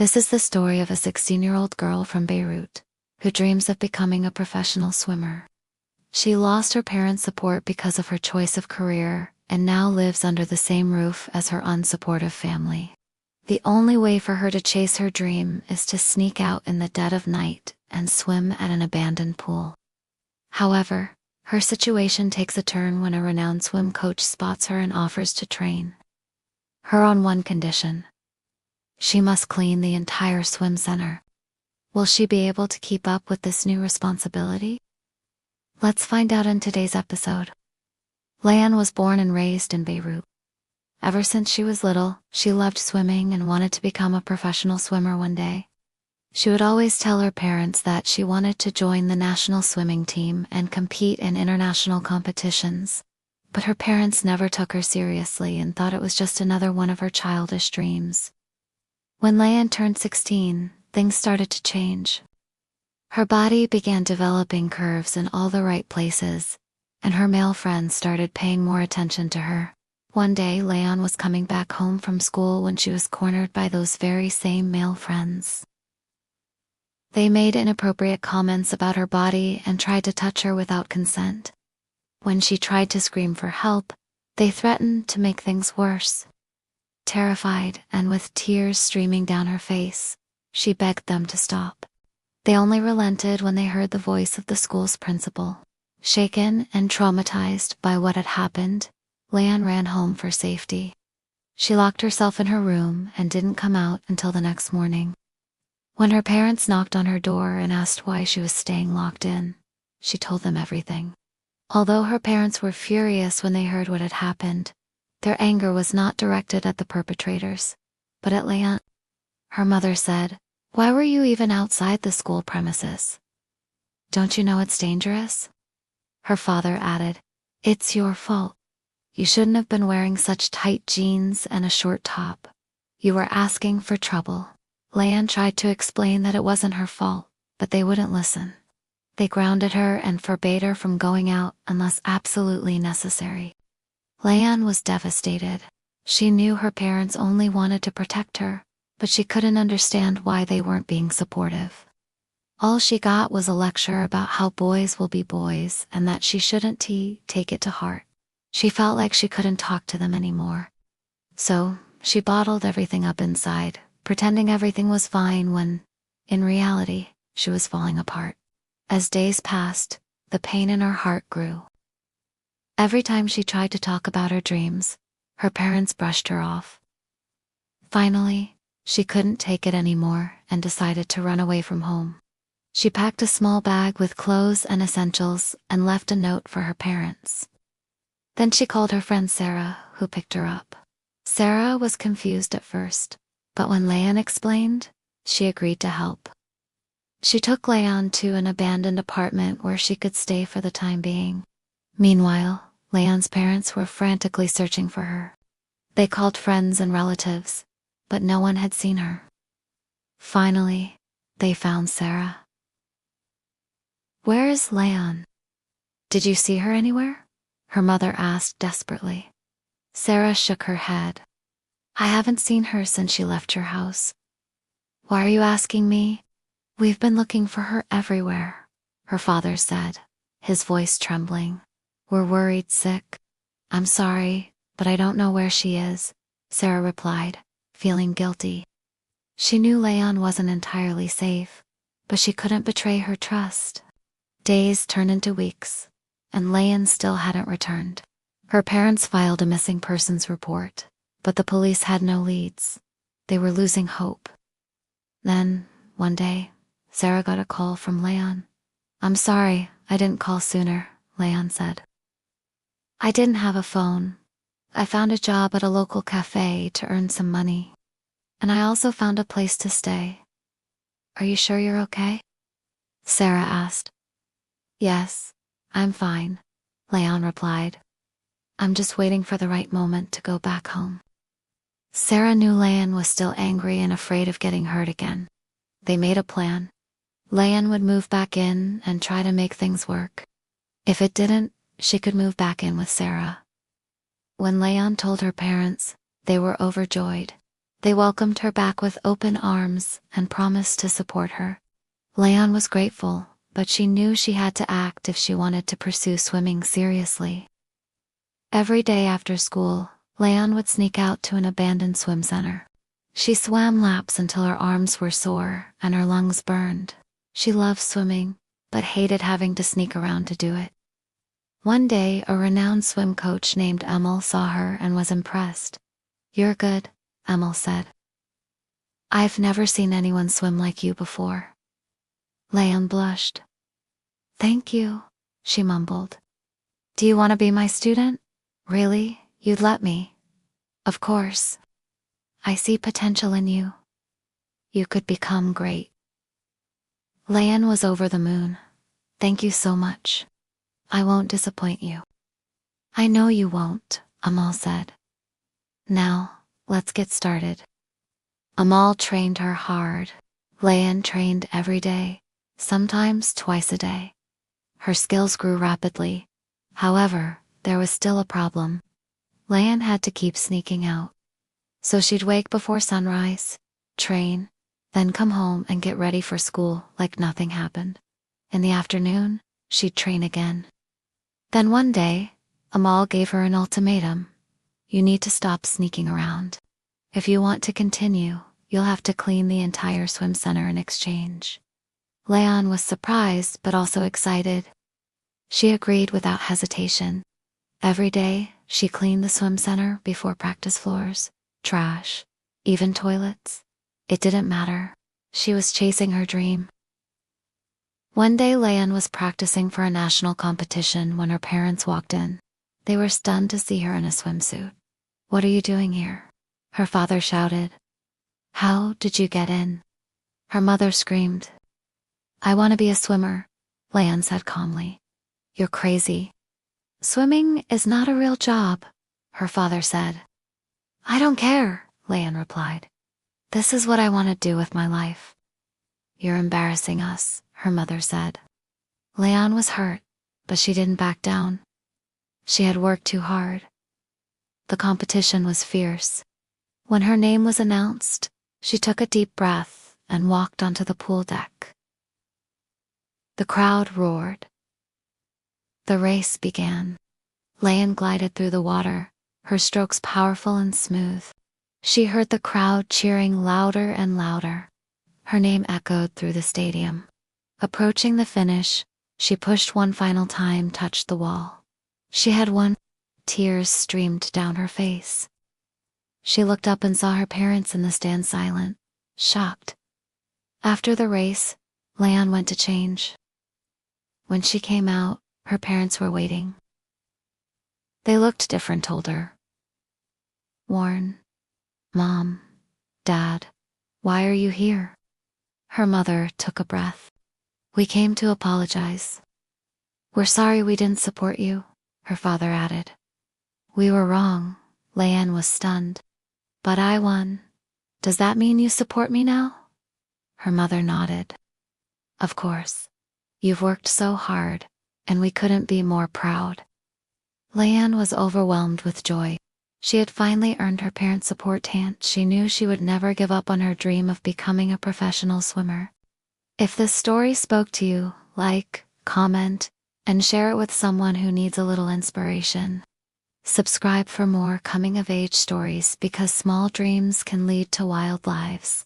This is the story of a 16-year-old girl from Beirut who dreams of becoming a professional swimmer. She lost her parents' support because of her choice of career and now lives under the same roof as her unsupportive family. The only way for her to chase her dream is to sneak out in the dead of night and swim at an abandoned pool. However, her situation takes a turn when a renowned swim coach spots her and offers to train her on one condition. She must clean the entire swim center. Will she be able to keep up with this new responsibility? Let's find out in today's episode. Layan was born and raised in Beirut. Ever since she was little, she loved swimming and wanted to become a professional swimmer one day. She would always tell her parents that she wanted to join the national swimming team and compete in international competitions, but her parents never took her seriously and thought it was just another one of her childish dreams. When Layan turned 16, things started to change. Her body began developing curves in all the right places, and her male friends started paying more attention to her. One day, Layan was coming back home from school when she was cornered by those very same male friends. They made inappropriate comments about her body and tried to touch her without consent. When she tried to scream for help, they threatened to make things worse. Terrified and with tears streaming down her face, she begged them to stop. They only relented when they heard the voice of the school's principal. Shaken and traumatized by what had happened, Layan ran home for safety. She locked herself in her room and didn't come out until the next morning. When her parents knocked on her door and asked why she was staying locked in, she told them everything. Although her parents were furious when they heard what had happened, their anger was not directed at the perpetrators, but at Layan. Her mother said, "Why were you even outside the school premises? Don't you know it's dangerous?" Her father added, "It's your fault. You shouldn't have been wearing such tight jeans and a short top. You were asking for trouble." Layan tried to explain that it wasn't her fault, but they wouldn't listen. They grounded her and forbade her from going out unless absolutely necessary. Layan was devastated. She knew her parents only wanted to protect her, but she couldn't understand why they weren't being supportive. All she got was a lecture about how boys will be boys and that she shouldn't take it to heart. She felt like she couldn't talk to them anymore. So, she bottled everything up inside, pretending everything was fine when, in reality, she was falling apart. As days passed, the pain in her heart grew. Every time she tried to talk about her dreams, her parents brushed her off. Finally, she couldn't take it anymore and decided to run away from home. She packed a small bag with clothes and essentials and left a note for her parents. Then she called her friend Sarah, who picked her up. Sarah was confused at first, but when Layan explained, she agreed to help. She took Layan to an abandoned apartment where she could stay for the time being. Meanwhile, Layan's parents were frantically searching for her. They called friends and relatives, but no one had seen her. Finally, they found Sarah. "Where is Layan? Did you see her anywhere?" her mother asked desperately. Sarah shook her head. "I haven't seen her since she left your house." "Why are you asking me? We've been looking for her everywhere," her father said, his voice trembling. "We're worried sick." "I'm sorry, but I don't know where she is," Sarah replied, feeling guilty. She knew Layan wasn't entirely safe, but she couldn't betray her trust. Days turned into weeks, and Layan still hadn't returned. Her parents filed a missing persons report, but the police had no leads. They were losing hope. Then, one day, Sarah got a call from Layan. "I'm sorry, I didn't call sooner," Layan said. "I didn't have a phone. I found a job at a local cafe to earn some money. And I also found a place to stay. Are you sure you're okay?" Sarah asked. "Yes, I'm fine," Layan replied. "I'm just waiting for the right moment to go back home." Sarah knew Layan was still angry and afraid of getting hurt again. They made a plan. Layan would move back in and try to make things work. If it didn't, she could move back in with Sarah. When Layan told her parents, they were overjoyed. They welcomed her back with open arms and promised to support her. Leon was grateful, but she knew she had to act if she wanted to pursue swimming seriously. Every day after school, Leon would sneak out to an abandoned swim center. She swam laps until her arms were sore and her lungs burned. She loved swimming, but hated having to sneak around to do it. One day, a renowned swim coach named Emil saw her and was impressed. "You're good," Emil said. "I've never seen anyone swim like you before." Leon blushed. "Thank you," she mumbled. "Do you want to be my student? Really? You'd let me?" "Of course. I see potential in you. You could become great." Leon was over the moon. "Thank you so much. I won't disappoint you." "I know you won't," Amal said. "Now, let's get started." Amal trained her hard. Leon trained every day, sometimes twice a day. Her skills grew rapidly. However, there was still a problem. Leon had to keep sneaking out. So she'd wake before sunrise, train, then come home and get ready for school like nothing happened. In the afternoon, she'd train again. Then one day, Amal gave her an ultimatum. "You need to stop sneaking around. If you want to continue, you'll have to clean the entire swim center in exchange." Leon was surprised but also excited. She agreed without hesitation. Every day, she cleaned the swim center before practice floors, trash, even toilets. It didn't matter. She was chasing her dream. One day, Leon was practicing for a national competition when her parents walked in. They were stunned to see her in a swimsuit. "What are you doing here?" her father shouted. "How did you get in?" her mother screamed. "I want to be a swimmer," Leon said calmly. "You're crazy. Swimming is not a real job," her father said. "I don't care," Leon replied. "This is what I want to do with my life." "You're embarrassing us," her mother said. Leon was hurt, but she didn't back down. She had worked too hard. The competition was fierce. When her name was announced, she took a deep breath and walked onto the pool deck. The crowd roared. The race began. Leon glided through the water, her strokes powerful and smooth. She heard the crowd cheering louder and louder. Her name echoed through the stadium. Approaching the finish, she pushed one final time, touched the wall. She had won. Tears streamed down her face. She looked up and saw her parents in the stand silent, shocked. After the race, Leon went to change. When she came out, her parents were waiting. They looked different, older. Worn. "Mom, Dad, why are you here?" Her mother took a breath. "We came to apologize." "We're sorry we didn't support you," her father added. "We were wrong." Leanne was stunned. "But I won. Does that mean you support me now?" Her mother nodded. "Of course. You've worked so hard, and we couldn't be more proud." Leanne was overwhelmed with joy. She had finally earned her parents' support, and she knew she would never give up on her dream of becoming a professional swimmer. If this story spoke to you, like, comment, and share it with someone who needs a little inspiration. Subscribe for more coming-of-age stories, because small dreams can lead to wild lives.